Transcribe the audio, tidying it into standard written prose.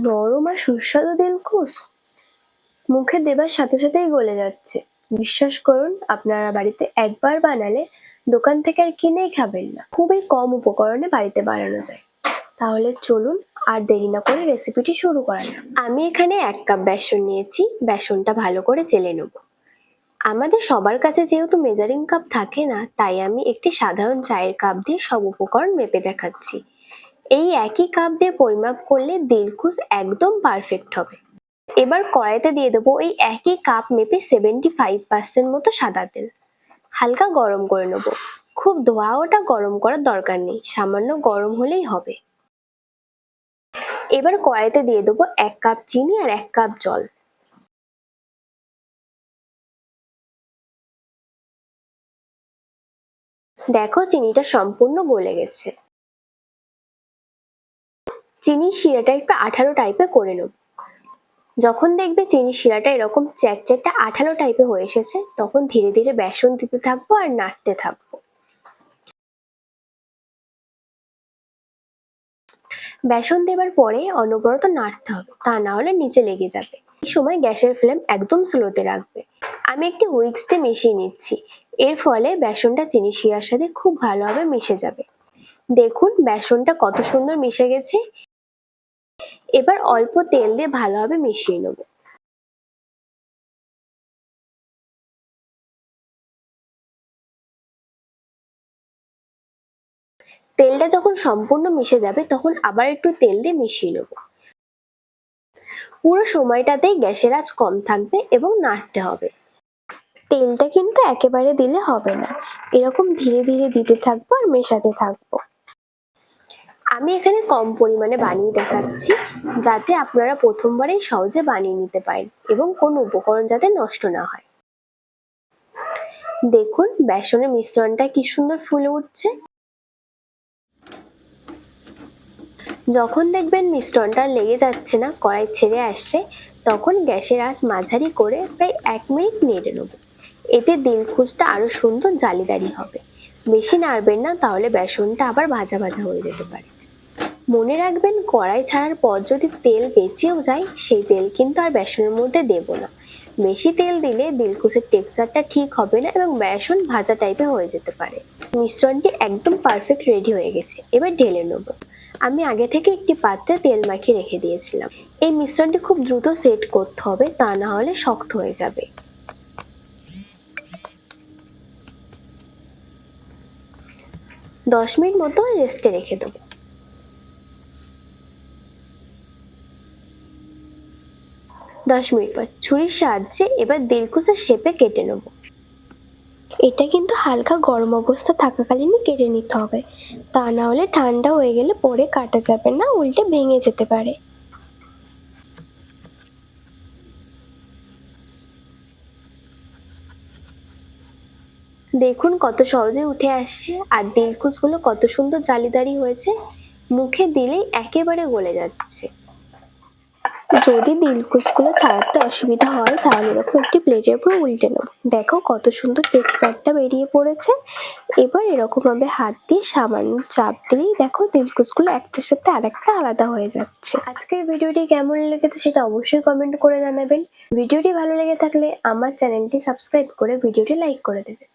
নরম আর সুস্বাদু দিলখুশ, মুখে দেবার সাথে সাথেই গলে যাচ্ছে। বিশ্বাস করুন, আপনারা বাড়িতে একবার বানালে দোকান থেকে আর কিনেই খাবেন না। খুবই কম উপকরণে বাড়িতে বানানো যায়। তাহলে চলুন আর দেরি না করে রেসিপিটি শুরু করা যাক। আমি এখানে 1 কাপ বেসন নিয়েছি। বেসনটা ভালো করে চেলে নেব। আমাদের সবার কাছে যেহেতু মেজারিং কাপ থাকে না, তাই আমি একটি সাধারণ চায়ের কাপ দিয়ে সব উপকরণ মেপে দেখাচ্ছি। এই একই কাপ দিয়ে পরিমাপ করলে দিলখুশ একদম পারফেক্ট হবে। এবার কড়াইতে দিয়ে দেবো এই একই কাপ মেপে 75% মতো সাদা তেল। হালকা গরম করে নেব। খুব ধোয়া ওটা গরম করার দরকার নেই, সামান্য গরম হলেই হবে। এবার কড়াইতে দিয়ে দেবো 1 কাপ চিনি আর 1 কাপ জল। দেখো চিনিটা সম্পূর্ণ গলে গেছে। চিনির শিরাটা একটু আঠালো টাইপের করে নেব। যখন দেখবে চিনির শিরাটা এরকম চ্যাটচ্যাটে আঠালো টাইপের হয়ে এসেছে, তখন ধীরে ধীরে বেসন দিতে থাকবো আর নাড়তে থাকবো। বেসন দেবার পরে অনবরত নাড়তে হবে, তা না হলে নিচে লেগে যাবে। এই সময় গ্যাসের ফ্লেম একদম স্লোতে রাখবে। আমি একটি হুইস্ক দিয়ে মিশিয়ে নিচ্ছি। এর ফলে বেসনটা চিনি শিরার সাথে খুব ভালোভাবে মিশে যাবে। দেখুন বেসনটা কত সুন্দর মিশে গেছে। এবার অল্প তেল দিয়ে ভালোভাবে মিশিয়ে নেব। তেলটা যখন সম্পূর্ণ মিশে যাবে, তখন আবার একটু তেল দিয়ে মিশিয়ে নেব। পুরো সময়টাতেই গ্যাসের আঁচ কম থাকবে এবং নাড়তে হবে। তেলটা কিন্তু একেবারে দিলে হবে না, এরকম ধীরে ধীরে দিতে থাকবো আর মেশাতে থাকবো। আমি এখানে কম পরিমাণে বানিয়ে দেখাচ্ছি, যাতে আপনারা প্রথমবারেই সহজে বানিয়ে নিতে পারেন এবং কোনো উপকরণ যাতে নষ্ট না হয়। দেখুন বেসনের মিশ্রণটা কি সুন্দর ফুলে উঠছে। যখন দেখবেন মিশ্রণটা লেগে যাচ্ছে না, কড়াই ছেড়ে আসছে, তখন গ্যাসের আঁচ মাঝারি করে প্রায় 1 মিনিট নেড়ে নেব। এতে দিলখুশটা আরো সুন্দর জালিদারি হবে। বেশি নাড়বেন না, তাহলে বেসনটা আবার ভাজা ভাজা হয়ে যেতে পারে। মনে রাখবেন, কড়াই ছাড়ার পর যদি তেল বেঁচেও যায়, সেই তেল কিন্তু আর বেসনের মধ্যে দেব না। বেশি তেল দিলে দিলখুশের টেক্সচারটা ঠিক হবে না এবং বেসন ভাজা টাইপের হয়ে যেতে পারে। মিশ্রণটি একদম পারফেক্ট রেডি হয়ে গেছে। এবার ঢেলে নেব। আমি আগে থেকে একটি পাত্রে তেল মাখিয়ে রেখে দিয়েছিলাম। এই মিশ্রণটি খুব দ্রুত সেট করতে হবে, তা না হলে শক্ত হয়ে যাবে। দশ মিনিট মতো রেস্টে রেখে দেবো। 10 মিনিট পর ছুরির সাহায্যে এবার দিলখুশের শেপে কেটে নেব। এটা কিন্তু হালকা গরম অবস্থা থাকাকালীনই কেটে নিতে হবে, তা না হলে ঠান্ডা হয়ে গেলে পরে কাটা যাবে না, উল্টে ভেঙে যেতে পারে। দেখুন কত সহজে উঠে আসে আর দিলখুশগুলো কত সুন্দর জালিদারি হয়েছে। মুখে দিলেই একেবারে গলে যাচ্ছে। যদি দিলখুশগুলো ছাড়াতে অসুবিধা হয়, তাহলে এরকম একটি প্লেটের উপর উল্টে নেব। দেখো কত সুন্দর টেক্সচারটা বেরিয়ে পড়েছে। এবার এরকম ভাবে হাত দিয়ে সামান্য চাপ দিলেই দেখো দিলখুশগুলো একটার সাথে আরেকটা আলাদা হয়ে যাচ্ছে। আজকের ভিডিওটি কেমন লেগেছে সেটা অবশ্যই কমেন্ট করে জানাবেন। ভিডিওটি ভালো লেগে থাকলে আমার চ্যানেলটি সাবস্ক্রাইব করে ভিডিওটি লাইক করে দেবেন।